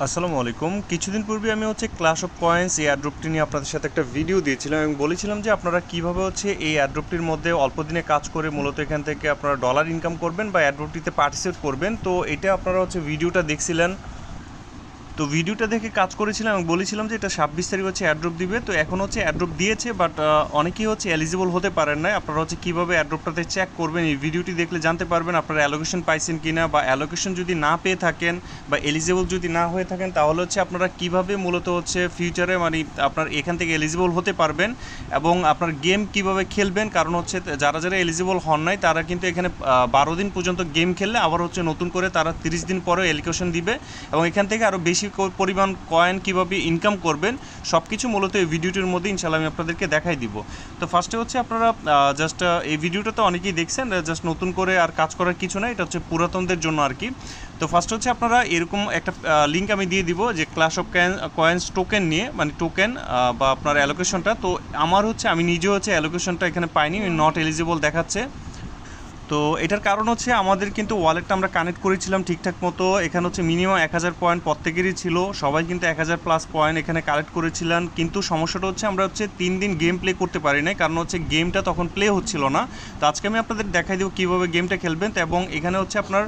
আসসালামু আলাইকুম। কিছুদিন পূর্বে আমি ক্লাশ অফ কয়েন্স এই অ্যাড্রপটি নিয়ে আপনাদের সাথে একটা ভিডিও দিয়েছিলাম এবং বলেছিলাম যে আপনারা কীভাবে এই অ্যাড্রপটির মধ্যে অল্প দিনে কাজ করে মূলত এখান থেকে আপনারা ডলার ইনকাম করবেন বা অ্যাড্রপটিতে পার্টিসিপেট করবেন। তো এটা আপনারা ভিডিওটা দেখছিলেন। তো ভিডিওটা দেখে কাজ করেছিলাম এবং বলেছিলাম যে এটা 26 তারিখ অ্যাড্রপ দিবে। তো এখন অ্যাড্রপ দিয়েছে, বাট অনেকেই এলিজিবল হতে পারেন না। আপনারা কীভাবে অ্যাড্রপটাতে চেক করবেন এই ভিডিওটি দেখলে জানতে পারবেন আপনারা অ্যালোকেশন পাইছেন কি না, বা অ্যালোকেশন যদি না পেয়ে থাকেন বা এলিজিবল যদি না হয়ে থাকেন তাহলে আপনারা কীভাবে মূলত ফিউচারে মানে আপনার এখান থেকে এলিজিবল হতে পারবেন এবং আপনার গেম কীভাবে খেলবেন। কারণ যারা যারা এলিজিবল হন নাই তারা কিন্তু এখানে 12 দিন পর্যন্ত গেম খেললে আবার নতুন করে তারা 30 দিন পরে এলিকেশন দিবে এবং এখান থেকে আরও বেশি পরিমাণ কয়েন কীভাবে ইনকাম করবেন সব কিছু মূলত এই ভিডিওটির মধ্যে ইনশাআল্লাহ আমি আপনাদেরকে দেখাই দিব। তো ফার্স্টে আপনারা জাস্ট এই ভিডিওটা তো অনেকেই দেখছেন, জাস্ট নতুন করে আর কাজ করার কিছু না, এটা পুরাতনদের জন্য আর কি। তো ফার্স্ট আপনারা এরকম একটা লিঙ্ক আমি দিয়ে দিব যে ক্লাশ অফ কয়েন্স টোকেন নিয়ে, মানে টোকেন বা আপনার অ্যালোকেশনটা। তো আমার আমি নিজেও অ্যালোকেশনটা এখানে পাইনি, নট এলিজিবল দেখাচ্ছে। তো এটার কারণ আমাদের কিন্তু ওয়ালেটটা আমরা কানেক্ট করেছিলাম ঠিকঠাক মতো। এখানে মিনিমাম 1000 পয়েন্ট প্রত্যেকেরই ছিল, সবাই কিন্তু 1000 প্লাস পয়েন্ট এখানে কালেক্ট করেছিলেন। কিন্তু সমস্যাটা আমরা 3 দিন গেম প্লে করতে পারি না, কারণ গেমটা তখন প্লে হচ্ছিল না। তো আজকে আমি আপনাদের দেখাই দেবো কীভাবে গেমটা খেলবেন। এবং এখানে আপনার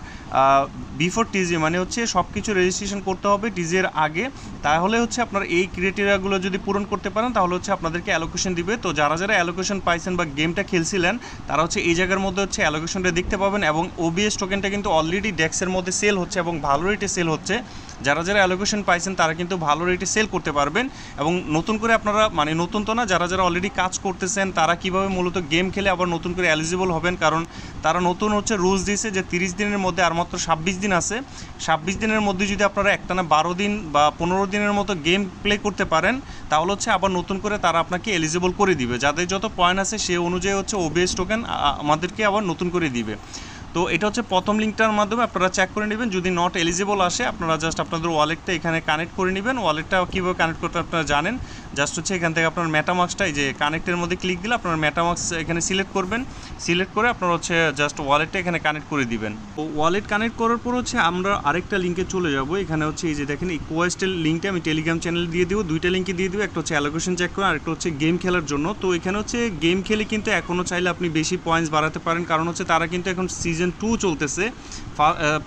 বিফোর টিজি মানে সব কিছু রেজিস্ট্রেশন করতে হবে টিজির আগে, তাহলে আপনার এই ক্রাইটেরিয়াগুলো যদি পূরণ করতে পারেন তাহলে আপনাদেরকে অ্যালোকেশন দিবে। তো যারা যারা অ্যালোকেশন পাইছেন বা গেমটা খেলছিলেন তারা এই জায়গার মধ্যে অ্যালোকেশনটা দেখতে পাবেন। এবং ওবিএস টোকেনটা কিন্তু অলরেডি ডেক্সের মধ্যে সেল হচ্ছে এবং ভালো রেটে সেল হচ্ছে। যারা যারা অ্যালোকেশন পাইছেন তারা কিন্তু ভালো রেটে সেল করতে পারবেন। এবং নতুন করে আপনারা, মানে নতুন তো না, যারা যারা অলরেডি কাজ করতেছেন তারা কীভাবে মূলত গেম খেলে আবার নতুন করে এলিজিবল হবেন, কারণ তারা নতুন রুলস দিয়েছে যে 30 দিনের মধ্যে আর মাত্র 26 দিন আছে। 26 দিনের মধ্যে যদি আপনারা একটানা 12 দিন বা 15 দিনের মতো গেম প্লে করতে পারেন তাহলে আবার নতুন করে তারা আপনাকে এলিজিবল করে দিবে। যাদের যত পয়েন্ট আছে সে অনুযায়ী ওবিএস টোকেন আমাদেরকে আবার নতুন করে দিবে। তো এটা প্রথম লিঙ্কটার মাধ্যমে আপনারা চেক করে নেবেন। যদি নট এলিজিবল আসে আপনারা জাস্ট আপনাদের ওয়ালেটটা এখানে কানেক্ট করে নেবেন। ওয়ালেটটা কীভাবে কানেক্ট করতে আপনারা জানেন, জাস্ট এখান থেকে আপনার মেটামাক্সটা, এই যে কানেক্টের মধ্যে ক্লিক দিলে আপনার মেটামাক্স এখানে সিলেক্ট করবেন। সিলেক্ট করে আপনারা জাস্ট ওয়ালেটটা এখানে কানেক্ট করে দিবেন। তো ওয়ালেট কানেক্ট করার পর আমরা আরেকটা লিঙ্কে চলে যাব। এখানে এই যে দেখেন এই কোয়েস্টের লিঙ্কটা আমি টেলিগ্রাম চ্যানেলে দিয়ে দিব, দুইটা লিঙ্কে দিয়ে দিব। একটা অ্যালোকেশন চেক করে, আরেকটা গেম খেলার জন্য। তো এখানে গেম খেলে কিন্তু এখনও চাইলে আপনি বেশি পয়েন্টস বাড়াতে পারেন, কারণ তারা কিন্তু এখন সিজন 2 চলতেছে।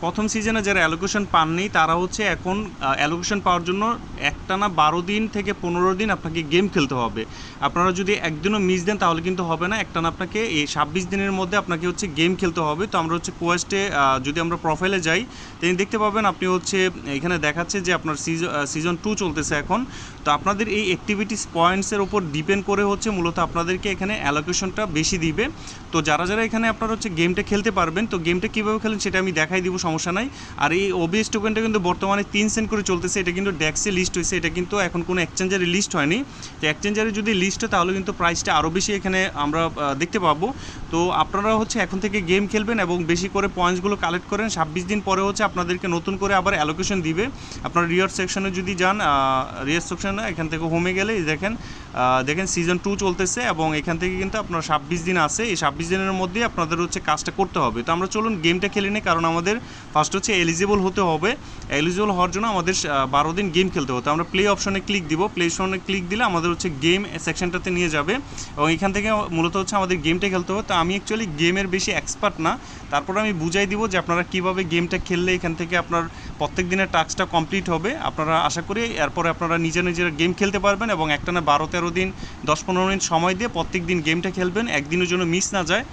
প্রথম সিজনে যারা অ্যালোকেশন পাননি তারা এখন অ্যালোকেশন পাওয়ার জন্য একটানা 12 দিন থেকে 15 দিন আপনাকে গেম খেলতে হবে। আপনারা যদি একদিনও মিস দেন তাহলে কিন্তু হবে না, একটানা আপনাকে এই 26 দিনের মধ্যে আপনাকে গেম খেলতে হবে। তো আমরা কোয়েস্টে যদি আমরা প্রোফাইলে যাই তিনি দেখতে পাবেন আপনি এখানে দেখাচ্ছে যে আপনার সিজন 2 চলতেছে এখন। তো আপনাদের এই অ্যাক্টিভিটিস পয়েন্টসের উপর ডিপেন্ড করে মূলত আপনাদেরকে এখানে অ্যালোকেশনটা বেশি দিবে। তো যারা যারা এখানে আপনার গেমটা খেলতে পারবেন, তো গেমটা কীভাবে খেলেন সেটা আমি দেখাই দিব, সমস্যা নাই। আর এই ওবিএস টোকেনটা কিন্তু বর্তমানে 3 সেন্ট করে চলতেছে। এটা কিন্তু ডেক্সে লিস্ট হয়েছে, এটা কিন্তু এখন কোনো এক্সচেঞ্জারে লিস্ট হয়নি। তো এক্সচেঞ্জারে যদি লিস্ট হয় তাহলে কিন্তু প্রাইসটা আরও বেশি এখানে আমরা দেখতে পাবো। তো আপনারা এখন থেকে গেম খেলবেন এবং বেশি করে পয়েন্টসগুলো কালেক্ট করেন। 26 দিন পরে আপনাদেরকে নতুন করে আবার অ্যালোকেশন দিবে। আপনার রিওয়ার্ড সেকশনে যদি যান, রিওয়ার্ড সেকশনে এখান থেকে হোমে গেলে দেখেন দেখেন সিজন 2 চলতেছে এবং এখান থেকে কিন্তু আপনার 26 দিন আছে। এই 26 দিনের মধ্যে আপনাদের কাজটা করতে হবে। তো আমরা চলুন গেমটা খেলে নিই, কারণ আমাদের ফার্স্ট এলিজিবল হতে হবে। এলিজিবল হওয়ার জন্য আমাদের 12 দিন গেম খেলতে হতো। আমরা প্লে অপশনে ক্লিক দিব, প্লে অপশনে ক্লিক দিলে আমাদের গেম সেকশনটাতে নিয়ে যাবে এবং এখান থেকে মূলত আমাদের গেমটা খেলতে হবে। তো আমি অ্যাকচুয়ালি গেমের বেশি এক্সপার্ট না, তারপর আমি বুঝাই দিব যে আপনারা কীভাবে গেমটা খেললে এখান থেকে আপনার প্রত্যেক দিনের টাস্কটা কমপ্লিট হবে। আপনারা আশা করি এরপরে আপনারা নিজেরা গেম খেলতে পারবেন এবং একটানা 12-13 দিন 10-15 মিনিট সময় দিয়ে প্রত্যেক দিন গেমটা খেলবেন, একদিনের জন্য মিস না যায়।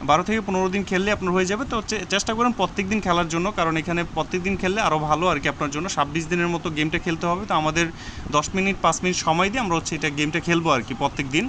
12 থেকে 15 দিন খেললে আপনার হয়ে যাবে। তো চেষ্টা করেন প্রত্যেক দিন খেলার জন্য, কারণ এখানে প্রত্যেক দিন খেললে আরও ভালো আর কি আপনার জন্য। 26 দিনের মতো গেমটা খেলতে হবে। তো আমাদের 10 মিনিট 5 মিনিট সময় দিয়ে আমরা এটা গেমটা খেলবো আর কি প্রত্যেক দিন।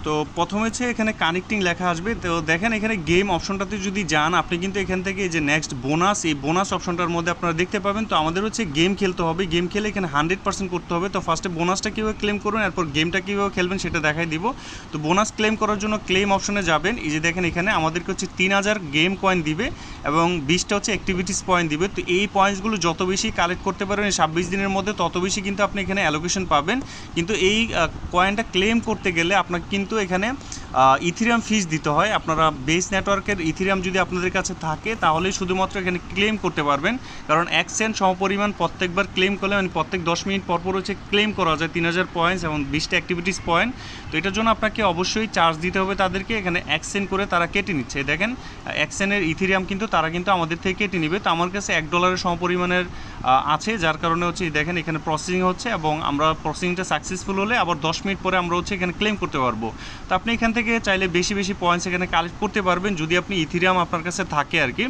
তো প্রথমে এখানে কানেক্টিং লেখা আসবে। তো দেখেন এখানে গেম অপশনটাতে যদি যান আপনি কিন্তু এখান থেকে যে নেক্সট বোনাস, এই বোনাস অপশনটার মধ্যে আপনারা দেখতে পাবেন। তো আমাদের গেম খেলতে হবে, গেম খেলে এখানে 100% করতে হবে। তো ফার্স্টে বোনাসটা কীভাবে ক্লেম করবেন, এরপর গেমটা কীভাবে খেলবেন সেটা দেখাই দিব। তো বোনাস ক্লেম করার জন্য ক্লেম অপশনে যাবেন। এই যে দেখেন এখানে আমাদেরকে 3000 গেম কয়েন দিবে এবং 20টা অ্যাক্টিভিটিস পয়েন্ট দিবে। তো এই পয়েন্টসগুলো যত বেশি কালেক্ট করতে পারবেন এই 26 দিনের মধ্যে তত বেশি কিন্তু আপনি এখানে অ্যালোকেশন পাবেন। কিন্তু এই কয়েনটা ক্লেম করতে গেলে আপনাকে কিন্তু এখানে ইথিরিয়াম ফিস দিতে হয়। আপনারা বেস নেটওয়ার্কের ইথিরিয়াম যদি আপনাদের কাছে থাকে তাহলে শুধুমাত্র এখানে ক্লেম করতে পারবেন, কারণ 1 সেন্ট সমপরিমাণ প্রত্যেকবার ক্লেম করলে মানে প্রত্যেক 10 মিনিট পরপর হচ্ছে ক্লেম করা যায় 3000 পয়েন্টস এবং 20টা অ্যাক্টিভিটিস পয়েন্ট। তো এটার জন্য আপনাকে অবশ্যই চার্জ দিতে হবে তাদেরকে। এখানে 1 সেন্ট করে তারা কেটে নিচ্ছে, দেখেন 1 সেন্টের ইথিরিয়াম কিন্তু তারা কিন্তু আমাদের থেকে কেটে নেবে। তো আমার কাছে $1 সমপরিমাণের আছে, যার কারণে হচ্ছে দেখেন এখানে প্রসেসিং হচ্ছে এবং আমরা প্রসেসিংটা সাকসেসফুল হলে আবার 10 মিনিট পরে আমরা হচ্ছে এখানে ক্লেম করতে পারবো। তো আপনি এখান থেকে চাইলে বেশি বেশি পয়েন্টস এখানে কালেক্ট করতে পারবেন যদি আপনি ইথিরিয়াম আপনার কাছে থাকে আর কি।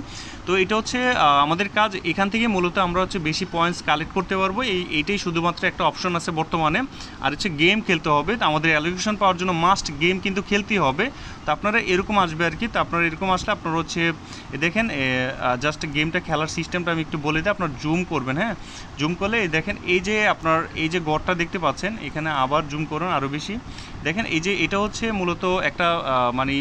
তো এটা হচ্ছে আমাদের কাজ, এখান থেকে মূলত আমরা হচ্ছে বেশি পয়েন্টস কালেক্ট করতে পারবো। এইটাই শুধুমাত্র একটা অপশন আছে বর্তমানে। আর হচ্ছে গেম খেলতে হবে, তো আমাদের অ্যালোকেশন পাওয়ার জন্য মাস্ট গেম কিন্তু খেলতেই হবে। তো আপনারা এরকম আসবে আর কি। তো আপনারা এরকম আসলে আপনারা হচ্ছে দেখেন জাস্ট গেমটা খেলার সিস্টেমটা আমি একটু বলে দিই। আপনার জুম করবেন, হ্যাঁ জুম করলে দেখেন এই যে আপনার এই যে গড়টা দেখতে পাচ্ছেন, এখানে আবার জুম করুন আরও বেশি। দেখেন এই যে এটা হচ্ছে মূলত একটা মানে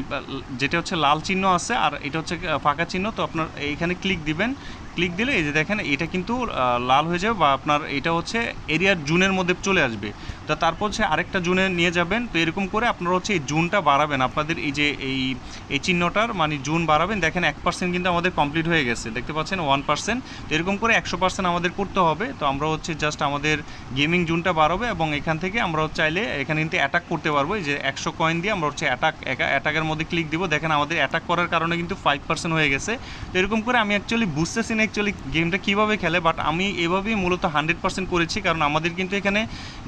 যেটা হচ্ছে লাল চিহ্ন আছে আর এটা হচ্ছে ফাঁকা চিহ্ন। তো আপনার এইখানে ক্লিক দিবেন, ক্লিক দিলে এই যে দেখেন এটা কিন্তু লাল হয়ে যাবে বা আপনার এটা হচ্ছে এরিয়ার জুনের মধ্যে চলে আসবে। তো তারপর হচ্ছে আরেকটা জুনে নিয়ে যাবেন। তো এরকম করে আপনারা হচ্ছে এই জুনটা বাড়াবেন, আপনাদের এই যে এই চিহ্নটার মানে জুন বাড়াবেন। দেখেন 1% কিন্তু আমাদের কমপ্লিট হয়ে গেছে, দেখতে পাচ্ছেন 1%। তো এরকম করে 100% আমাদের করতে হবে। তো আমরা হচ্ছে জাস্ট আমাদের গেমিং জুনটা বাড়াবে এবং এখান থেকে আমরা চাইলে এখানে কিন্তু অ্যাটাক করতে পারবো। এই যে 100 কয়েন দিয়ে আমরা হচ্ছে অ্যাটাকের মধ্যে ক্লিক দিব। দেখেন আমাদের অ্যাটাক করার কারণে কিন্তু 5% হয়ে গেছে। তো এরকম করে আমি অ্যাকচুয়ালি বুঝতেছি না অ্যাকচুয়ালি গেমটা কীভাবে খেলে, বাট আমি এভাবেই মূলত 100% করেছি, কারণ আমাদের কিন্তু এখানে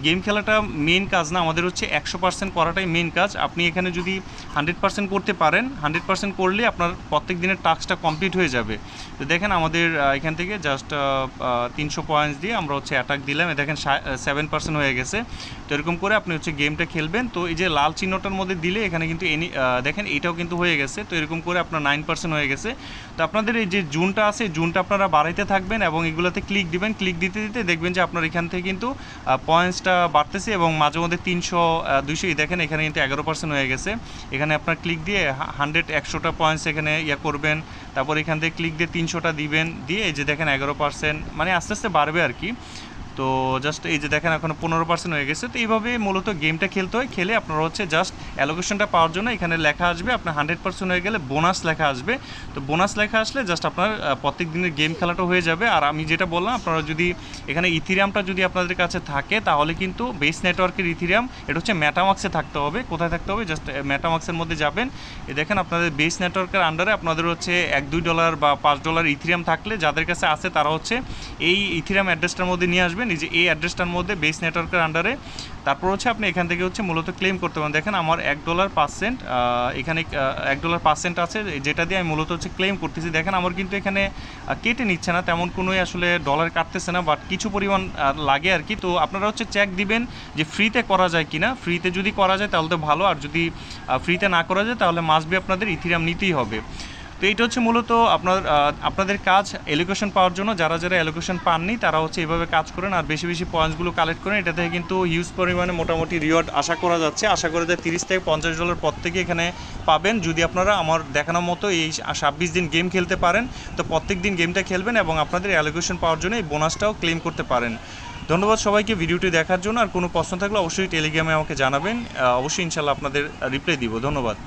গেম খেলাটা মেন কাজ না, আমাদের হচ্ছে 100% করাটাই মেন কাজ। আপনি এখানে যদি 100% করতে পারেন, 100% করলে আপনার প্রত্যেক দিনের টাস্কটা কমপ্লিট হয়ে যাবে। তো দেখেন আমাদের এখান থেকে জাস্ট 300 পয়েন্টস দিয়ে আমরা হচ্ছে অ্যাটাক দিলাম, দেখেন 7% হয়ে গেছে। তো এরকম করে আপনি হচ্ছে গেমটা খেলবেন। তো এই যে লাল চিহ্নটার মধ্যে দিলে এখানে কিন্তু দেখেন এইটাও কিন্তু হয়ে গেছে। তো এরকম করে আপনার 9% হয়ে গেছে। তো আপনাদের এই যে জুনটা আছে, জুনটা আপনারা বাড়াইতে থাকবেন এবং এগুলোতে ক্লিক দিবেন। ক্লিক দিতে দিতে দেখবেন যে আপনার এখান থেকে কিন্তু পয়েন্টসটা বাড়তেছে এবং মাঝে মধ্যে 300 200 দেখেন এখানে কিন্তু 11% হয়ে গেছে। এখানে আপনার ক্লিক দিয়ে 100-100টা পয়েন্টস এখানে করবেন। তারপর এখান থেকে ক্লিক দিয়ে 300টা দিবেন, দিয়ে এই যে দেখেন 11%, মানে আস্তে আস্তে বাড়বে আর কি। তো জাস্ট এই যে দেখেন এখন 15% হয়ে গেছে। তো এইভাবে মূলত গেমটা খেলতে হয়। খেলে আপনারা হচ্ছে জাস্ট অ্যালোকেশনটা পাওয়ার জন্য এখানে লেখা আসবে আপনার 100% হয়ে গেলে বোনাস লেখা আসবে। তো বোনাস লেখা আসলে জাস্ট আপনার প্রত্যেক দিনের গেম খেলাটা হয়ে যাবে। আর আমি যেটা বললাম, আপনারা যদি এখানে ইথিরিয়ামটা যদি আপনাদের কাছে থাকে তাহলে কিন্তু বেস নেটওয়ার্কের ইথিরিয়াম এটা হচ্ছে মেটামাক্সে থাকতে হবে। কোথায় থাকতে হবে? জাস্ট মেটামাক্সের মধ্যে যাবেন। দেখেন আপনাদের বেস নেটওয়ার্কের আন্ডারে আপনাদের হচ্ছে $1-2 বা $5 ইথিরিয়াম থাকলে যাদের কাছে আছে তারা হচ্ছে এই ইথিরিয়াম অ্যাড্রেসটার মধ্যে নিয়ে আসবেন, এই যে এই অ্যাড্রেসটার মধ্যে বেস নেটওয়ার্কের আন্ডারে। তারপর হচ্ছে আপনি এখান থেকে হচ্ছে মূলত ক্লেম করতে পারেন। দেখেন আমার $1.05 এখানে $1.05 আছে, যেটা দিয়ে আমি মূলত হচ্ছে ক্লেম করতেছি। দেখেন আমার কিন্তু এখানে কেটে নিচ্ছে না, তেমন কোনোই আসলে ডলার কাটতেছে না, বাট কিছু পরিমাণ লাগে আর কি। তো আপনারা হচ্ছে চেক দিবেন যে ফ্রিতে করা যায় কিনা। ফ্রিতে যদি করা যায় তাহলে তো ভালো, আর যদি ফ্রিতে না করা যায় তাহলে মাস্ট বি আপনাদের ইথিরিয়াম নিতেই হবে। তো এইটা হচ্ছে মূলত আপনাদের কাজ অ্যালোকেশন পাওয়ার জন্য। যারা যারা অ্যালোকেশন পাননি তারা হচ্ছে এইভাবে কাজ করেন আর বেশি বেশি পয়েন্টসগুলো কালেক্ট করেন। এটা থেকে কিন্তু হিউজ পরিমাণে মোটামুটি রিওয়ার্ড আশা করা যাচ্ছে। আশা করে যে $30-50 প্রত্যেকে এখানে পাবেন যদি আপনারা আমার দেখানোর মতো এই 26 দিন গেম খেলতে পারেন। তো প্রত্যেক দিন গেমটা খেলবেন এবং আপনাদের অ্যালোকেশন পাওয়ার জন্য এই বোনাসটাও ক্লেম করতে পারেন। ধন্যবাদ সবাইকে ভিডিওটি দেখার জন্য। আর কোনো প্রশ্ন থাকলে অবশ্যই টেলিগ্রামে আমাকে জানাবেন, অবশ্যই ইনশাল্লাহ আপনাদের রিপ্লাই দিব। ধন্যবাদ।